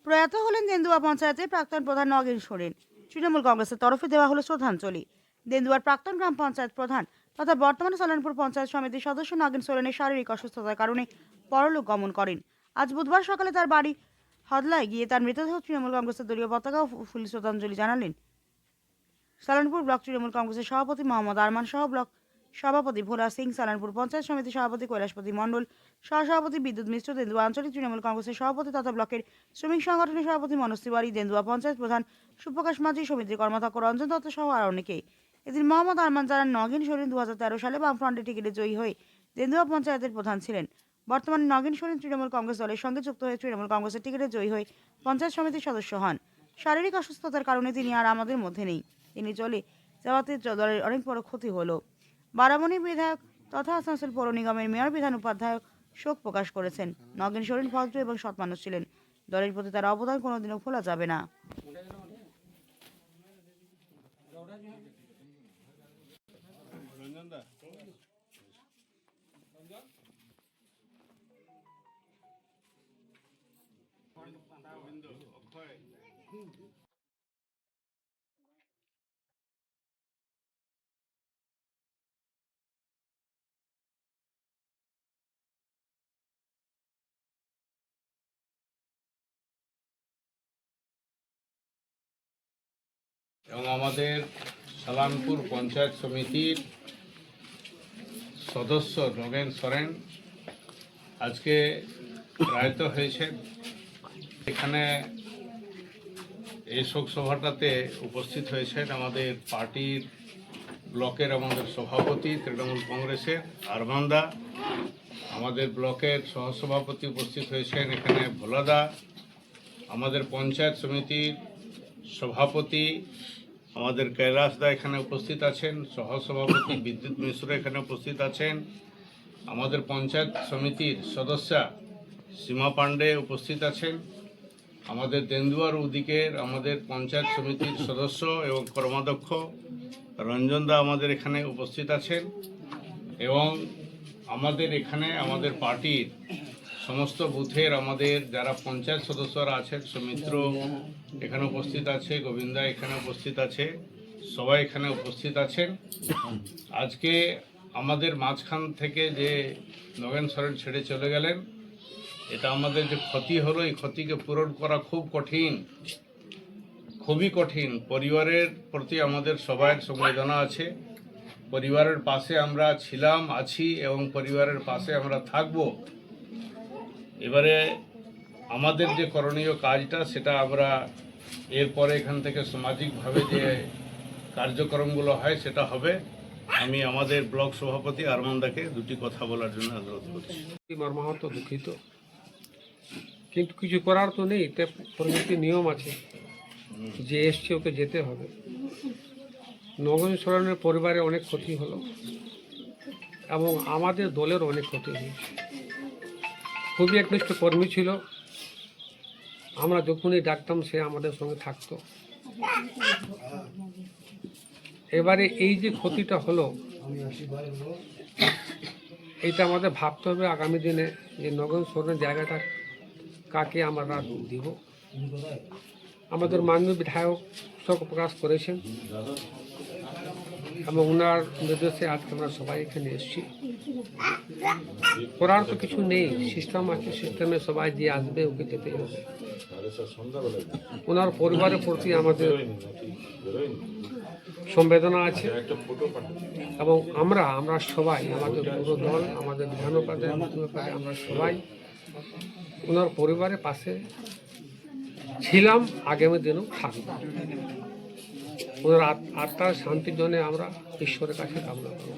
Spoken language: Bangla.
প্রয়াত হলেন দেন্দুয়া পঞ্চায়েতের প্রাক্তন প্রধান নগেন সোরেন। তৃণমূল কংগ্রেসের তরফে দেওয়া হলো শ্রদ্ধাঞ্জলি। দেন্দুয়ার প্রাক্তন গ্রাম পঞ্চায়েত প্রধান তথা বর্তমানে সালানপুর পঞ্চায়েত সমিতির সদস্য নগেন সোরেনের শারীরিক অসুস্থতার কারণে পরলোক গমন করেন। আজ বুধবার সকালে তার বাড়ি হদলায় গিয়ে তার মৃতদেহ তৃণমূল কংগ্রেসের দলীয় পতাকা ও ফুলে শ্রদ্ধাঞ্জলি জানালেন সালানপুর ব্লক তৃণমূল কংগ্রেসের সভাপতি মোহাম্মদ আরমান সহ ব্লক সভাপতি ভোলা সিং, সালানপুর পঞ্চায়েত সমিতির সভাপতি কৈলাসপতি মণ্ডল, সহসভাপতি বিদ্যুৎ মিশ্র, দেন্দুয়া আঞ্চলিক তৃণমূল কংগ্রেসের সভাপতি তথা ব্লকের শ্রমিক সংগঠনের সভাপতি মনোজ তিওয়ারি, দেন্দুয়া পঞ্চায়েত প্রধান সুপ্রকাশ মাঝি, সমিতির কর্মাধ্যক্ষ রঞ্জন দত্ত সহ আর অনেকে। এদিন মোহাম্মদ আরমান জানান নগেন সোরেন 2013 সালে বামফ্রন্টের টিকিটে জয়ী হয়ে দেন্দুয়া পঞ্চায়েতের প্রধান ছিলেন। বর্তমানে নগেন সোরেন তৃণমূল কংগ্রেস দলের সঙ্গে যুক্ত হয়ে তৃণমূল কংগ্রেসের টিকিটে জয়ী হয়ে পঞ্চায়েত সমিতির সদস্য হন। শারীরিক অসুস্থতার কারণে তিনি আর আমাদের মধ্যে নেই। তিনি চলে যাওয়াতে দলের অনেক বড় ক্ষতি হলো। বারামণি বিধায়ক তথা আসানসোল পৌর নিগমের মেয়র বিধান উপাধ্যায় শোক প্রকাশ করেছেন। নগেন সোরেন ভদ্র এবং সৎ মানুষ ছিলেন। দলের প্রতি তার অবদান কোনোদিনও ভোলা যাবে না। এবং আমাদের সালানপুর পঞ্চায়েত সমিতির সদস্য নগেন সোরেন আজকে প্রয়াত হয়েছে। এখানে এই শোক সভাটাতে উপস্থিত হয়েছেন আমাদের পার্টির ব্লকের আমাদের সভাপতি তৃণমূল কংগ্রেসের আরমানদা, আমাদের ব্লকের সহসভাপতি উপস্থিত হয়েছেন এখানে ভোলাদা, আমাদের পঞ্চায়েত সমিতির সভাপতি আমাদের কৈলাসদা এখানে উপস্থিত আছেন, সহসভাপতি বিদ্যুৎ মিশ্র এখানে উপস্থিত আছেন, আমাদের পঞ্চায়েত সমিতির সদস্যা সীমা পাণ্ডে উপস্থিত আছেন, আমাদের দেন্দুয়ার ওদিকের আমাদের পঞ্চায়েত সমিতির সদস্য এবং কর্মাধ্যক্ষ রঞ্জনদা আমাদের এখানে উপস্থিত আছেন এবং আমাদের এখানে আমাদের পার্টির সমস্ত বুথের আমাদের যারা পঞ্চায়েত সদস্যরা আছেন, সৌমিত্র এখানে উপস্থিত আছে, গোবিন্দা এখানে উপস্থিত আছে, সবাই এখানে উপস্থিত আছেন। আজকে আমাদের মাঝখান থেকে যে নগেন সোরেন ছেড়ে চলে গেলেন, এটা আমাদের যে ক্ষতি হলো এই ক্ষতিকে পূরণ করা খুব কঠিন, খুবই কঠিন। পরিবারের প্রতি আমাদের সবার সংবেদনা আছে। পরিবারের পাশে আমরা ছিলাম, আছি এবং পরিবারের পাশে আমরা থাকব। এবারে আমাদের যে করণীয় কাজটা সেটা আমরা এরপরে এখান থেকে সামাজিকভাবে যে কার্যক্রমগুলো হয় সেটা হবে। আমি আমাদের ব্লক সভাপতি আরমানদাকে দুটি কথা বলার জন্য অনুরোধ করছি। মর্মাহত, দুঃখিত, কিন্তু কিছু করার তো নেই। প্রকৃতির নিয়ম আছে, যে এসছে ওকে যেতে হবে। নগেন সোরেনের পরিবারে অনেক ক্ষতি হলো এবং আমাদের দলের অনেক ক্ষতি হয়েছে। খুবই একনিষ্ঠ কর্মী ছিল, আমরা যখনই ডাকতাম সে আমাদের সঙ্গে থাকতো। এবারে এই যে ক্ষতিটা হলো, এইটা আমাদের ভাবতে হবে আগামী দিনে যে নগেন সোরেনের জায়গাটা কাকে আমরা দিব। আমাদের মাননীয় বিধায়ক শোক প্রকাশ করেছেন এবং ওনার নির্দেশে আজকে আমরা সবাই এখানে এসেছি। করার তো কিছু নেই, সিস্টেম আছে, সিস্টেমে সবাই যে আসবে ওকে যেতে হবে। ওনার পরিবারের প্রতি আমাদের সংবেদনা আছে এবং আমরা সবাই, আমাদের পুরো দল, আমাদের বিধান উপাধ্যায়, আমরা সবাই ওনার পরিবারের পাশে ছিলাম, আগামী দিনেও থাকব। ওনার আত্মার শান্তির জন্য আমরা ঈশ্বরের কাছে কামনা করব।